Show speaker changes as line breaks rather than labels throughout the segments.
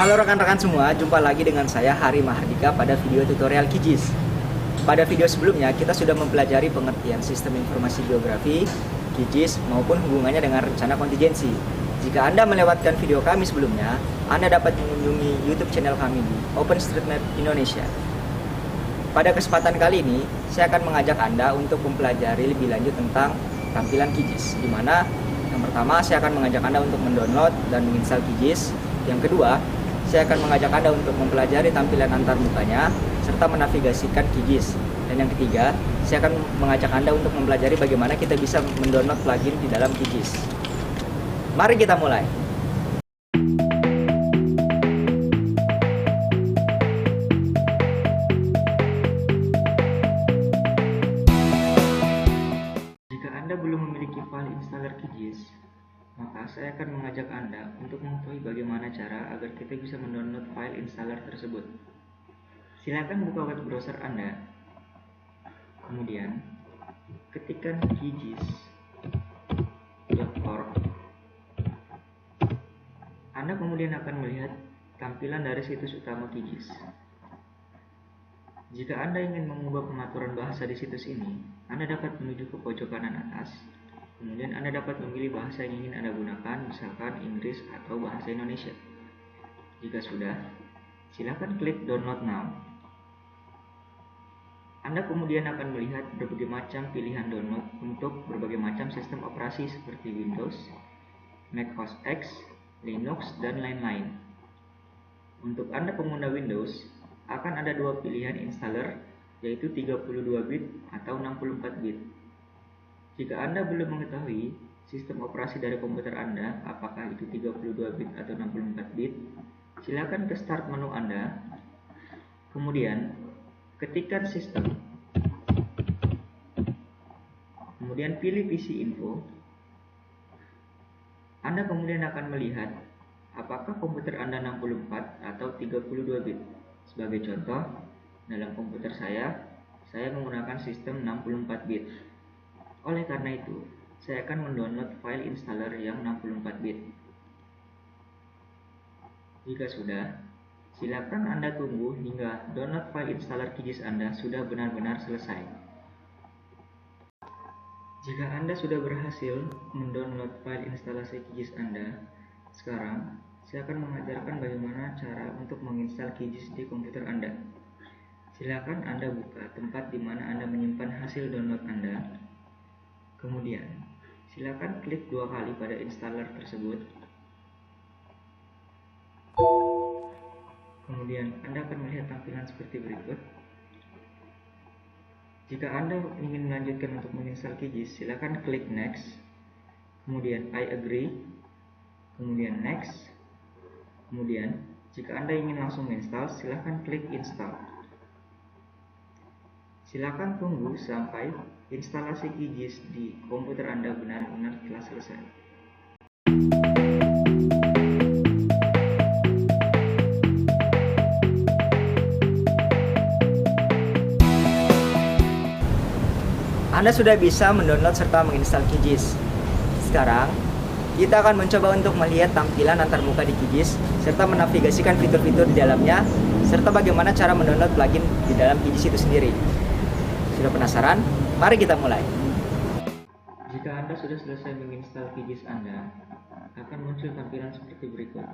Halo rekan-rekan semua, jumpa lagi dengan saya Hari Mahardika pada video tutorial QGIS. Pada video sebelumnya kita sudah mempelajari pengertian sistem informasi geografi, QGIS maupun hubungannya dengan rencana kontingensi. Jika Anda melewatkan video kami sebelumnya, Anda dapat mengunjungi YouTube channel kami di OpenStreetMap Indonesia. Pada kesempatan kali ini, saya akan mengajak Anda untuk mempelajari lebih lanjut tentang tampilan QGIS, di mana yang pertama saya akan mengajak Anda untuk mendownload dan menginstal QGIS. Yang kedua, saya akan mengajak Anda untuk mempelajari tampilan antarmukanya serta menavigasikan QGIS. Dan yang ketiga, saya akan mengajak Anda untuk mempelajari bagaimana kita bisa mendownload plugin di dalam QGIS. Mari kita mulai. Jika Anda belum memiliki file installer QGIS, maka saya akan mengajak Anda untuk mengetahui bagaimana cara agar kita bisa mendownload file installer tersebut. Silakan buka web browser Anda, kemudian ketikkan qgis.org. Anda kemudian akan melihat tampilan dari situs utama QGIS. Jika Anda ingin mengubah pengaturan bahasa di situs ini, Anda dapat menuju ke pojok kanan atas. Kemudian Anda dapat memilih bahasa yang ingin Anda gunakan, misalkan Inggris atau bahasa Indonesia. Jika sudah, silakan klik Download Now. Anda kemudian akan melihat berbagai macam pilihan download untuk berbagai macam sistem operasi seperti Windows, Mac OS X, Linux, dan lain-lain. Untuk Anda pengguna Windows, akan ada dua pilihan installer, yaitu 32 bit atau 64 bit. Jika Anda belum mengetahui sistem operasi dari komputer Anda, apakah itu 32 bit atau 64 bit, silakan ke Start menu Anda, kemudian ketikkan Sistem, kemudian pilih PC Info. Anda kemudian akan melihat apakah komputer Anda 64 atau 32 bit. Sebagai contoh, dalam komputer saya menggunakan sistem 64 bit. Oleh karena itu, saya akan mendownload file installer yang 64 bit. Jika sudah, silakan Anda tunggu hingga download file installer QGIS Anda sudah benar-benar selesai. Jika Anda sudah berhasil mendownload file instalasi QGIS Anda, sekarang saya akan mengajarkan bagaimana cara untuk menginstal QGIS di komputer Anda. Silakan Anda buka tempat di mana Anda menyimpan hasil download Anda. Kemudian, silakan klik dua kali pada installer tersebut. Kemudian, Anda akan melihat tampilan seperti berikut. Jika Anda ingin melanjutkan untuk menginstal QGIS, silakan klik Next. Kemudian, I agree. Kemudian, Next. Kemudian, jika Anda ingin langsung menginstal, silakan klik Install. Silakan tunggu sampai instalasi QGIS di komputer Anda benar-benar telah selesai. Anda sudah bisa mendownload serta menginstal QGIS. Sekarang, kita akan mencoba untuk melihat tampilan antarmuka di QGIS serta menavigasikan fitur-fitur di dalamnya serta bagaimana cara mendownload plugin di dalam QGIS itu sendiri. Sudah penasaran? Mari kita mulai. Jika Anda sudah selesai menginstal QGIS Anda, akan muncul tampilan seperti berikut.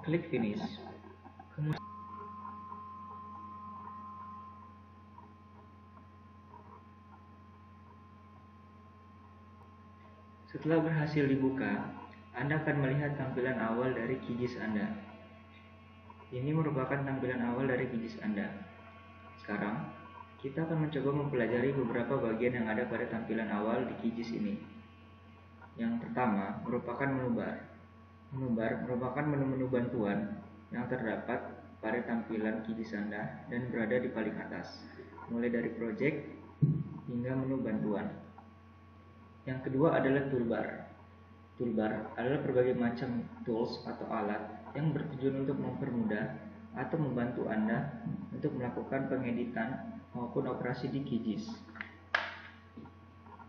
Klik Finish. Setelah berhasil dibuka, Anda akan melihat tampilan awal dari QGIS Anda. Ini merupakan tampilan awal dari QGIS Anda. Sekarang, kita akan mencoba mempelajari beberapa bagian yang ada pada tampilan awal di QGIS ini. Yang pertama merupakan menu bar. Menu bar merupakan menu-menu bantuan yang terdapat pada tampilan QGIS Anda dan berada di paling atas, mulai dari project hingga menu bantuan. Yang kedua adalah toolbar. Toolbar adalah berbagai macam tools atau alat yang bertujuan untuk mempermudah atau membantu Anda untuk melakukan pengeditan maupun operasi di QGIS.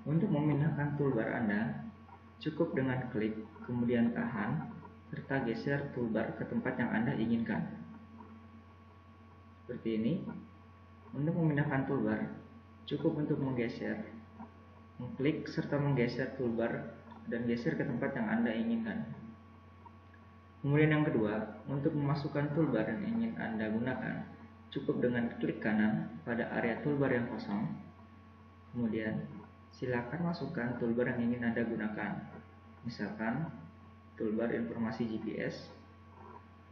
Untuk memindahkan toolbar Anda, cukup dengan klik, kemudian tahan,
serta geser toolbar ke tempat yang Anda inginkan. Seperti ini. Untuk memindahkan toolbar, cukup untuk menggeser, mengklik serta menggeser toolbar dan geser ke tempat yang Anda inginkan. Kemudian yang kedua, untuk memasukkan toolbar yang ingin Anda gunakan, cukup dengan klik kanan pada area toolbar yang kosong. Kemudian, silakan masukkan toolbar yang ingin Anda gunakan. Misalkan, toolbar informasi GPS,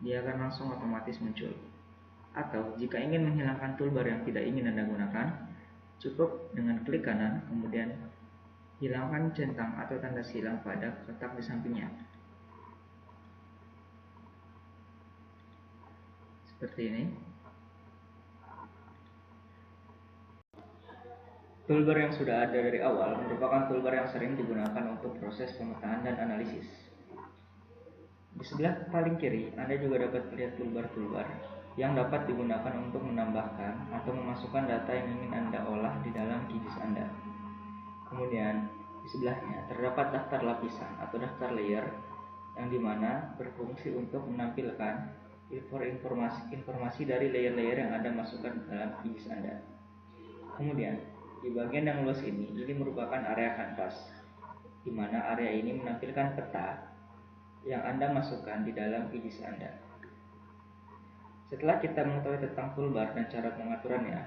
dia akan langsung otomatis muncul. Atau, jika ingin menghilangkan toolbar yang tidak ingin Anda gunakan, cukup dengan klik kanan, kemudian hilangkan centang atau tanda silang pada kotak di sampingnya. Seperti ini. Toolbar yang sudah ada dari awal merupakan toolbar yang sering digunakan untuk proses pemetaan dan analisis. Di sebelah paling kiri, Anda juga dapat melihat toolbar-toolbar yang dapat digunakan untuk menambahkan atau memasukkan data yang ingin Anda olah di dalam QGIS Anda. Kemudian, di sebelahnya terdapat daftar lapisan atau daftar layer yang dimana berfungsi untuk menampilkan informasi dari layer-layer yang Anda masukkan ke dalam QGIS Anda. Kemudian, di bagian yang luas ini merupakan area kanvas, di mana area ini menampilkan peta yang Anda masukkan di dalam QGIS Anda. Setelah kita mengetahui tentang toolbar dan cara pengaturannya,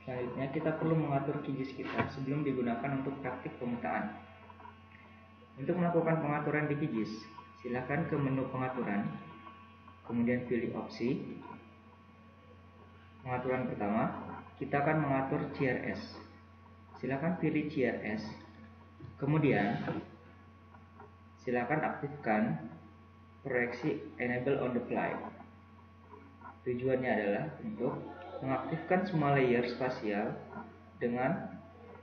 selanjutnya kita perlu mengatur QGIS kita sebelum digunakan untuk praktik pemetaan. Untuk melakukan pengaturan di QGIS, silakan ke menu pengaturan, kemudian pilih opsi. Pengaturan pertama, kita akan mengatur CRS. Silakan pilih CRS. Kemudian, silakan aktifkan proyeksi Enable on the Fly. Tujuannya adalah untuk mengaktifkan semua layer spasial dengan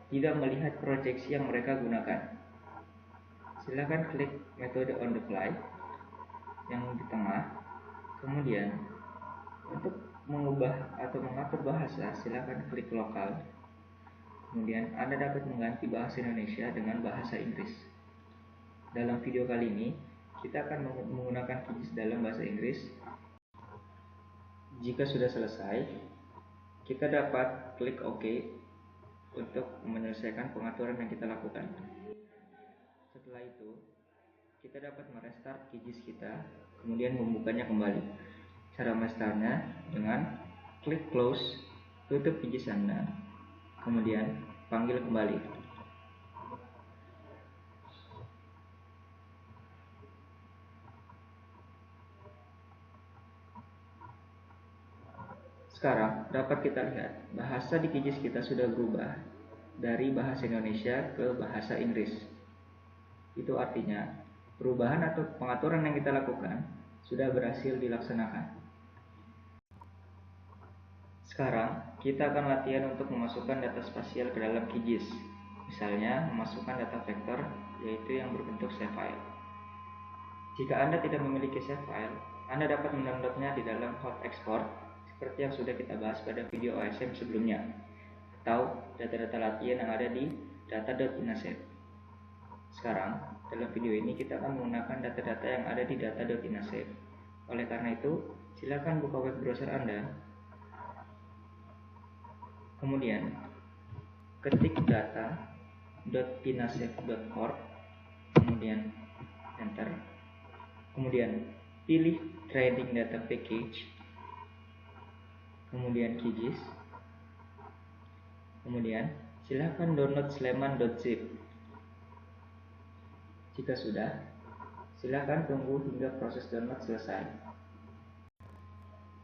tidak melihat proyeksi yang mereka gunakan. Silakan klik metode on the fly yang di tengah. Kemudian, untuk mengubah atau mengatur bahasa, silakan klik lokal. Kemudian, Anda dapat mengganti bahasa Indonesia dengan bahasa Inggris. Dalam video kali ini, kita akan menggunakan QGIS dalam bahasa Inggris. Jika sudah selesai, kita dapat klik OK untuk menyelesaikan pengaturan yang kita lakukan. Setelah itu, kita dapat merestart QGIS kita, kemudian membukanya kembali. Cara merestartnya dengan klik close, tutup QGIS Anda, kemudian panggil kembali. Sekarang dapat kita lihat bahasa di QGIS kita sudah berubah dari bahasa Indonesia ke bahasa Inggris. Itu artinya perubahan atau pengaturan yang kita lakukan sudah berhasil dilaksanakan. Sekarang kita akan latihan untuk memasukkan data spasial ke dalam QGIS. Misalnya memasukkan data vektor, yaitu yang berbentuk save file. Jika Anda tidak memiliki save file, Anda dapat mendownloadnya di dalam hot export seperti yang sudah kita bahas pada video OSM sebelumnya, atau data-data latihan yang ada di data.inasave. Sekarang, dalam video ini kita akan menggunakan data-data yang ada di data.inasave. Oleh karena itu, silakan buka web browser Anda. Kemudian, ketik data.inasave.org, kemudian enter. Kemudian, pilih Training Data Package, kemudian QGIS. Kemudian, silakan download sleman.zip. Jika sudah, silakan tunggu hingga proses download selesai.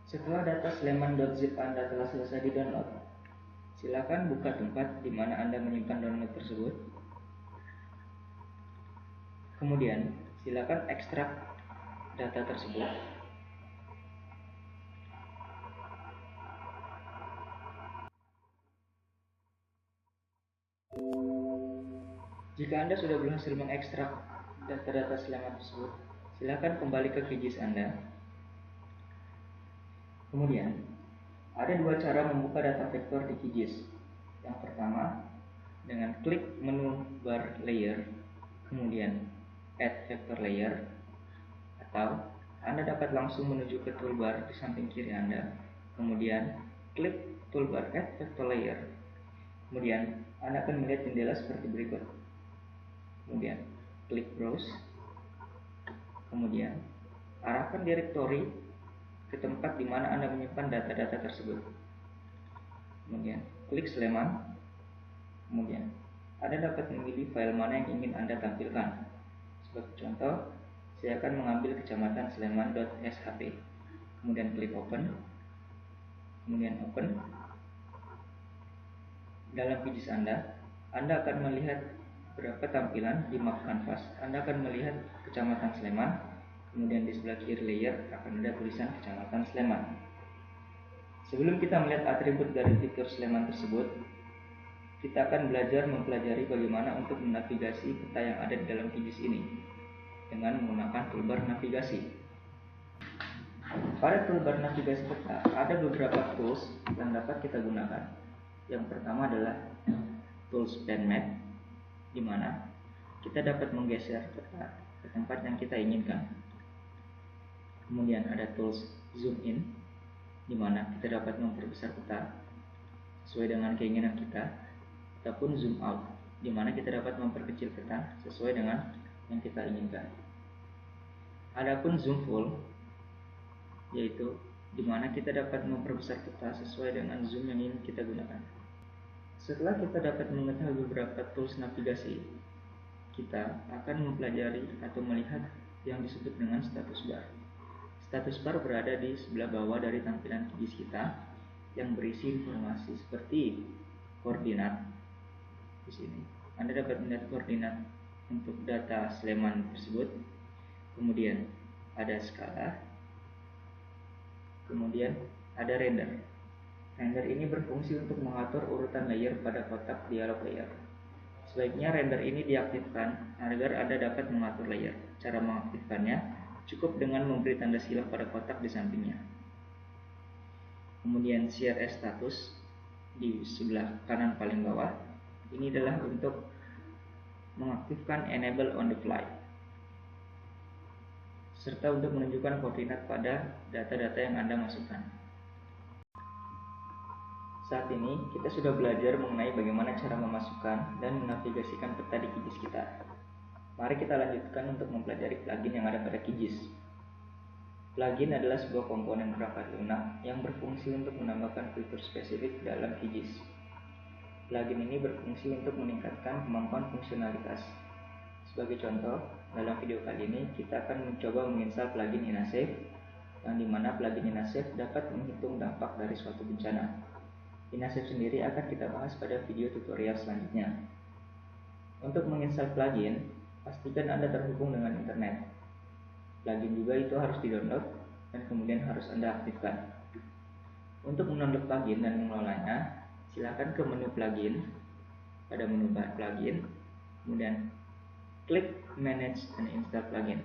Setelah data sleman.zip Anda telah selesai di-download, silakan buka tempat di mana Anda menyimpan download tersebut. Kemudian, silakan ekstrak data tersebut. Jika Anda sudah berhasil mengekstrak data-data Sleman tersebut, silakan kembali ke QGIS Anda. Kemudian, ada dua cara membuka data vektor di QGIS. Yang pertama, dengan klik menu bar layer, kemudian add vector layer, Atau Anda dapat langsung menuju ke toolbar di samping kiri Anda, kemudian klik toolbar Add Vector Layer. Kemudian Anda akan melihat jendela seperti berikut. Kemudian klik Browse. Kemudian arahkan direktori ke tempat di mana Anda menyimpan data-data tersebut. Kemudian klik Sleman. Kemudian Anda dapat memilih file mana yang ingin Anda tampilkan. Sebagai contoh, saya akan mengambil kecamatan Sleman.shp. Kemudian klik Open. Kemudian Open. Dalam QGIS Anda akan melihat beberapa tampilan di map canvas. Anda akan melihat kecamatan Sleman. Kemudian di sebelah kiri layer akan ada tulisan kecamatan Sleman. Sebelum kita melihat atribut dari fitur Sleman tersebut, kita akan belajar mempelajari bagaimana untuk menavigasi peta yang ada di dalam QGIS ini dengan menggunakan toolbar navigasi. Pada toolbar navigasi peta ada beberapa tools yang dapat kita gunakan. Yang pertama adalah tools pen map, di mana kita dapat menggeser peta ke tempat yang kita inginkan. Kemudian ada tools zoom in, di mana kita dapat memperbesar peta sesuai dengan keinginan kita, ataupun zoom out, di mana kita dapat memperkecil peta sesuai dengan yang kita inginkan. Adapun zoom full, yaitu di mana kita dapat memperbesar peta sesuai dengan zoom yang ingin kita gunakan. Setelah kita dapat mengetahui beberapa tools navigasi, kita akan mempelajari atau melihat yang disebut dengan status bar. Status bar berada di sebelah bawah dari tampilan QGIS kita yang berisi informasi seperti koordinat. Di sini Anda dapat melihat koordinat untuk data Sleman tersebut. Kemudian ada skala. Kemudian ada render. Render ini berfungsi untuk mengatur urutan layer pada kotak dialog layer. Sebaiknya render ini diaktifkan agar Anda dapat mengatur layer. Cara mengaktifkannya cukup dengan memberi tanda silang pada kotak di sampingnya. Kemudian CRS status di sebelah kanan paling bawah. Ini adalah untuk mengaktifkan enable on the fly, serta untuk menunjukkan koordinat pada data-data yang Anda masukkan. Saat ini kita sudah belajar mengenai bagaimana cara memasukkan dan menavigasikan peta di QGIS kita. Mari kita lanjutkan untuk mempelajari plugin yang ada pada QGIS. Plugin adalah sebuah komponen perangkat lunak yang berfungsi untuk menambahkan fitur spesifik dalam QGIS. Plugin ini berfungsi untuk meningkatkan kemampuan fungsionalitas. Sebagai contoh, dalam video kali ini kita akan mencoba menginstal plugin Inasafe, yang dimana plugin Inasafe dapat menghitung dampak dari suatu bencana. Inasafe sendiri akan kita bahas pada video tutorial selanjutnya. Untuk menginstal plugin, pastikan Anda terhubung dengan internet. Plugin juga itu harus di-download dan kemudian harus Anda aktifkan. Untuk mendownload plugin dan mengelolanya, silakan ke menu plugin. Pada menu plugin, kemudian klik manage and install plugin.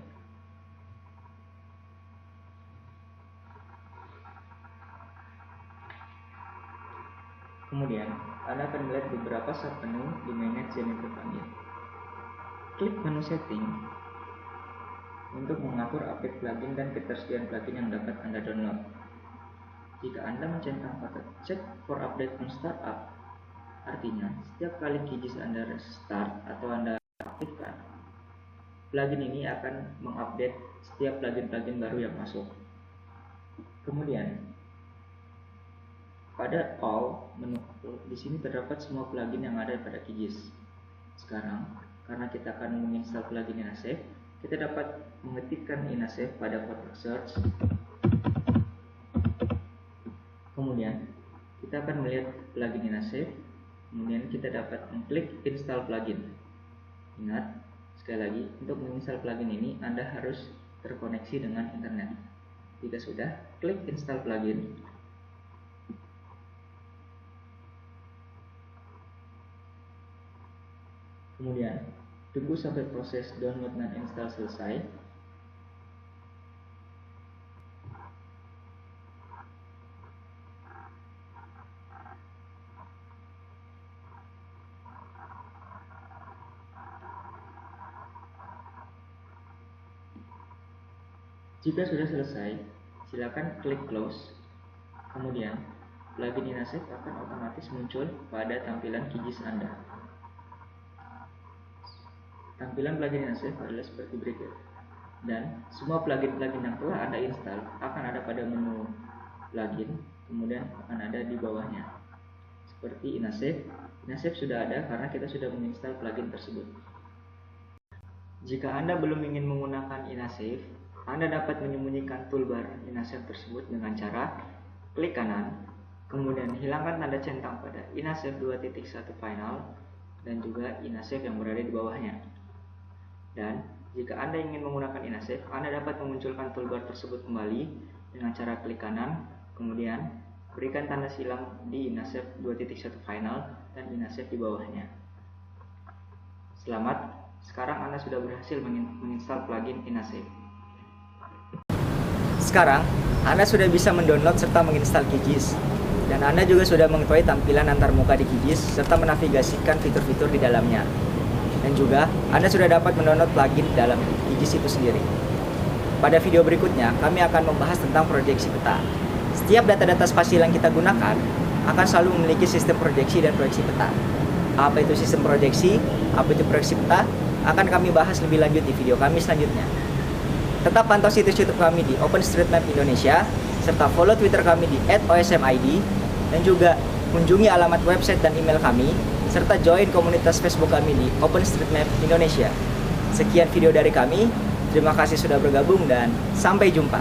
Kemudian Anda akan melihat beberapa submenu di manage and install plugin. Klik menu setting untuk mengatur update plugin dan ketersediaan plugin yang dapat Anda download. Jika Anda mencentang kata check for update on startup, artinya setiap kali QGIS Anda restart atau Anda aktifkan, plugin ini akan mengupdate setiap plugin-plugin baru yang masuk. Kemudian pada all menu di sini terdapat semua plugin yang ada pada QGIS. Sekarang karena kita akan menginstal plugin Inasafe, kita dapat mengetikkan Inasafe pada kotak search. Kemudian kita akan melihat plugin Inasafe. Kemudian kita dapat mengklik install plugin. Ingat, sekali lagi, untuk menginstal plugin ini Anda harus terkoneksi dengan internet. Jika sudah, klik install plugin. Kemudian tunggu sampai proses download dan install selesai. Jika sudah selesai, silakan klik close. Kemudian, plugin Inasave akan otomatis muncul pada tampilan QGIS Anda. Tampilan plugin Inasave adalah seperti berikut. Dan semua plugin-plugin yang telah Anda install akan ada pada menu plugin, kemudian akan ada di bawahnya. Seperti Inasave sudah ada karena kita sudah menginstal plugin tersebut. Jika Anda belum ingin menggunakan Inasave, Anda dapat menyembunyikan toolbar Inasave tersebut dengan cara klik kanan, kemudian hilangkan tanda centang pada Inasave 2.1 final dan juga Inasave yang berada di bawahnya. Dan jika Anda ingin menggunakan Inasave, Anda dapat memunculkan toolbar tersebut kembali dengan cara klik kanan, kemudian berikan tanda silang di Inasave 2.1 final dan Inasave di bawahnya. Selamat, sekarang Anda sudah berhasil menginstal plugin Inasave.
Sekarang, Anda sudah bisa mendownload serta menginstal QGIS. Dan Anda juga sudah mengetahui tampilan antarmuka di QGIS serta menavigasikan fitur-fitur di dalamnya. Dan juga, Anda sudah dapat mendownload plugin dalam QGIS itu sendiri. Pada video berikutnya, kami akan membahas tentang proyeksi peta. Setiap data-data spasial yang kita gunakan akan selalu memiliki sistem proyeksi dan proyeksi peta. Apa itu sistem proyeksi? Apa itu proyeksi peta? Akan kami bahas lebih lanjut di video kami selanjutnya. Tetap pantau situs YouTube kami di OpenStreetMap Indonesia, serta follow Twitter kami di @osmid, dan juga kunjungi alamat website dan email kami, serta join komunitas Facebook kami di OpenStreetMap Indonesia. Sekian video dari kami, terima kasih sudah bergabung dan sampai jumpa.